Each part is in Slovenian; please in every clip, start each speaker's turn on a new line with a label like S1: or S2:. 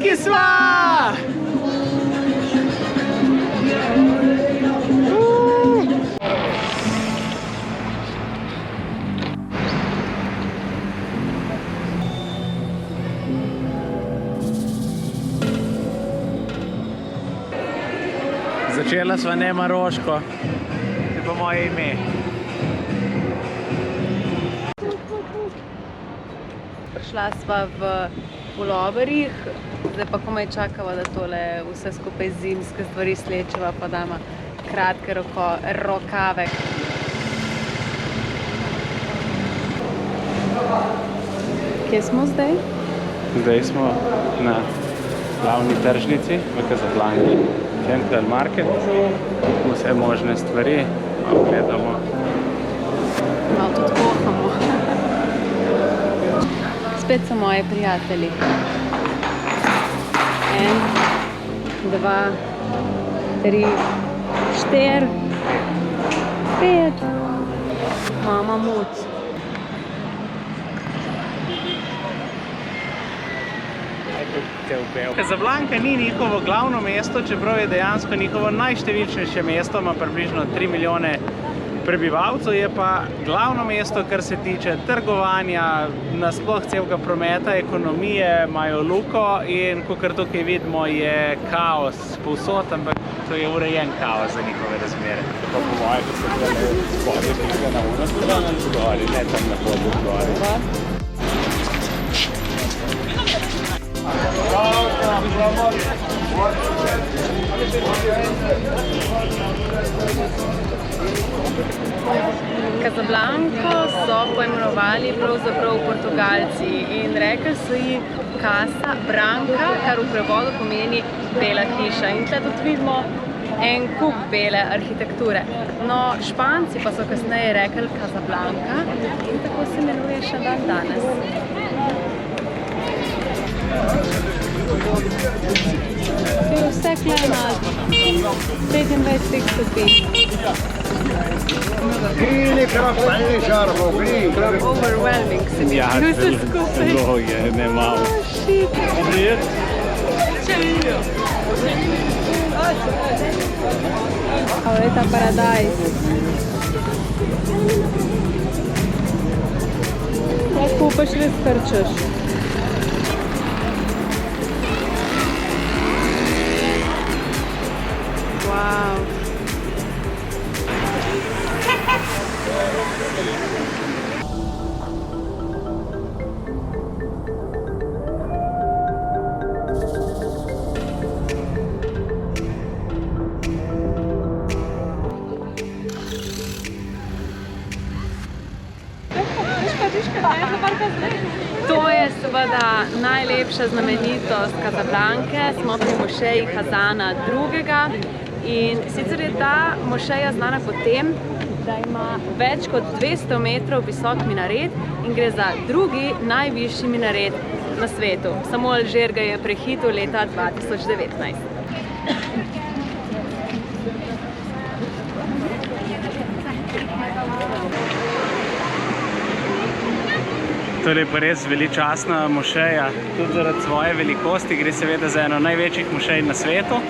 S1: Blanki sva! Začela sva Nemaroško, to je pa moje ime.
S2: Prišla sva v puloverjih, zdaj pa komaj čakava, da tole vse skupaj zimske stvari slečeva, pa dama kratke rokave. Kje smo zdaj?
S1: Zdaj smo na glavni tržnici v Casablanki, Central Market, vse možne stvari, malo gledamo.
S2: Malo tudi vohamo. Spet so moji prijatelji. 1, 2, 3, 4, 5. Mama Muc. Casablanca
S1: ni njihovo glavno mesto, čeprav je dejansko njihovo najštevilčnejše mesto, ima približno 3 milijone prebivalcev, je pa glavno mesto, kar se tiče trgovanja, nasploh celega prometa, ekonomije, imajo luko in kakor tukaj vidimo, je kaos povsod, ampak to je urejen kaos za njihove razmere. Pa po moje, ko se gledali spodaj, prišli na uno stran ali zgori, ne tam na podu zgori.
S2: Casablanco so poimenovali pravzaprav Portugalci in rekli so ji Casa Branca, kar v prevodu pomeni bela hiša. In tle tudi vidimo en kup bele arhitekture. No, Španci pa so kasneje rekli Casablanca in tako se imenuje še dan danes. Vse klema 25 stopinj. Overwhelming se mi vse skupaj.
S1: Zelo je, ne malo.
S2: Ovo je ta paradajz. Kaj kupaš, res krčeš. Wow. To je seveda najlepša znamenitost Casablanke, smo pri mošeji Hasana II. In sicer je ta mošeja znana po tem, da ima več kot 200 metrov visok minaret in gre za drugi najvišji minaret na svetu. Samo Alžir ga je prehitel leta 2019.
S1: To je pa res veličastna mošeja, tudi zaradi svoje velikosti, gre seveda za eno največjih mošej na svetu.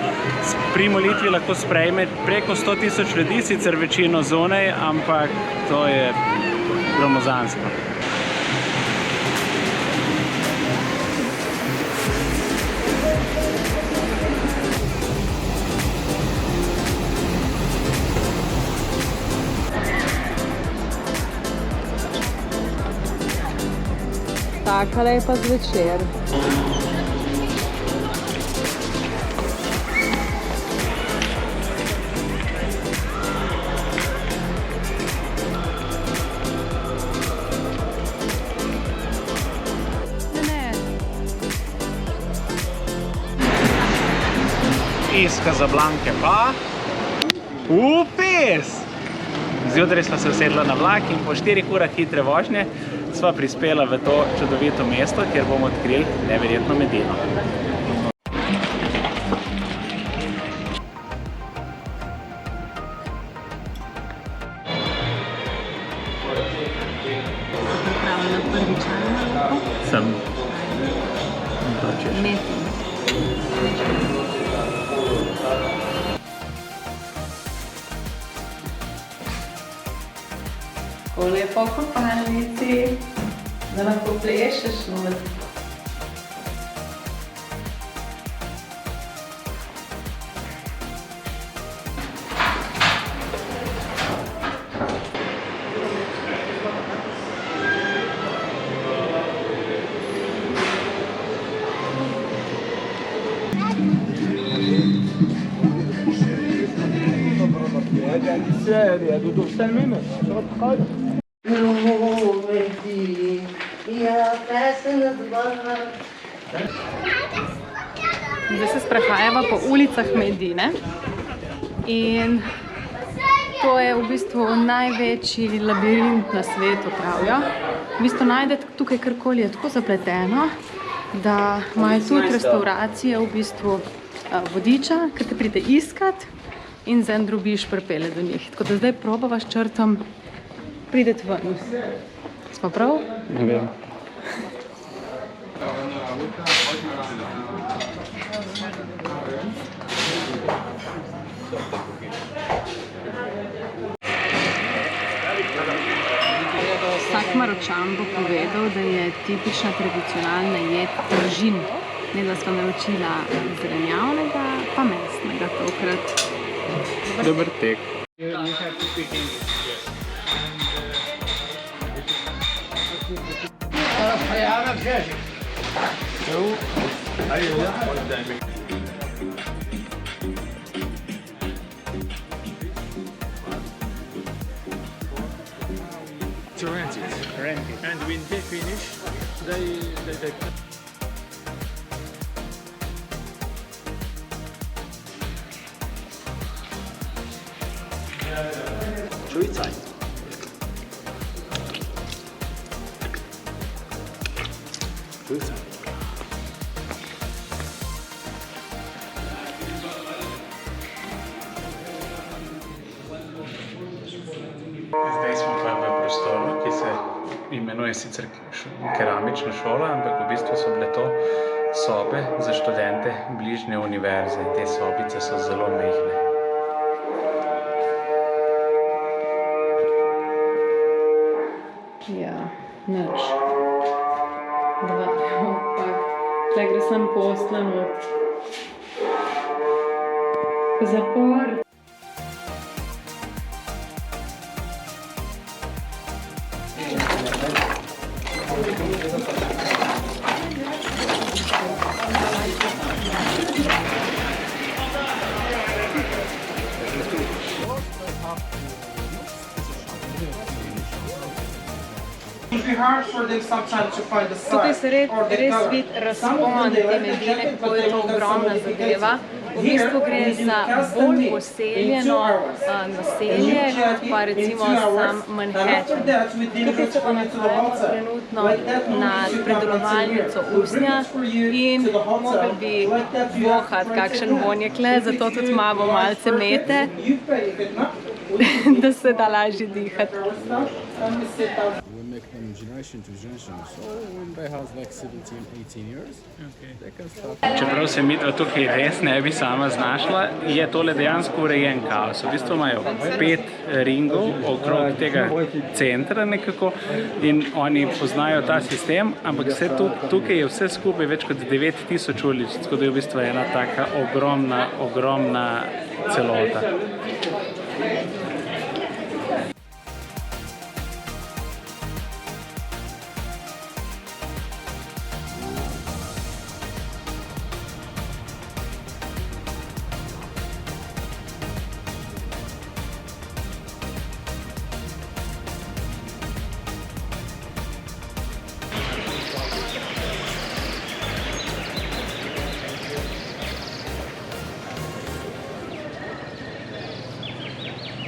S1: Pri molitvi lahko sprejme preko 100 000 ljudi, sicer večino zunaj, ampak to je gromozansko.
S2: Takale je pa zvečer.
S1: Iz Casablanke pa v Fez! Zjutraj sva se usedla na vlak in po 4 urah hitre vožnje sva prispela v to čudovito mesto, kjer bomo odkrili neverjetno Medino.
S2: Pripravljena prvi čaj na loko?
S1: Sem.
S2: Metin. Tako lepo v kopalnici, da lahko plešeš not. Zdaj se sprehajava po ulicah Medine in to je v bistvu največji labirint na svetu, pravijo. V bistvu najdete tukaj karkoli je tako zapleteno, da imajo tudi restauracije v bistvu vodiča, ker te pride iskat in z en drobiž pripelje do njih. Tako da zdaj probava s črtom prideti ven. Smo prav?
S1: Ne vem. Vsak Maročan bo povedal, da je tipična tradicionalna jed tržin. Nedla sva naročila zelenjavnega pa mesnega tokrat. Dober tek.
S3: To rent it. And when they finish, they Schulzeit. Schulzeit.
S1: Zdaj smo pa v prostoru, ki se imenuje sicer keramična šola, ampak v bistvu so bile to sobe za študente bližnje univerze. Te sobice so zelo majhne. Ja, nič. Dva, opak. Tukaj gre sam posla not. Zapor. Tukaj se res vidi razpon te Medine, kako je to ogromna zadeva. V bistvu gre za bolj poseljeno naselje, kot pa recimo sam Manhattan. Tukaj se pa nahajamo trenutno nad predelovalnico usnja in mogli bi vohati, kakšen vonj je kle, zato tudi imamo malce mete, da se da lažje dihati.
S3: make them generation to generation. So when they have like 17, 18 years, they can start.
S1: Čeprav se midva tukaj res ne bi sama znašla, je tole dejansko urejen kaos. V bistvu imajo 5 ringov okrog tega centra nekako in oni poznajo ta sistem, ampak vse tukaj je vse skupaj več kot 9000 ulic, tako da je v bistvu ena taka ogromna celota.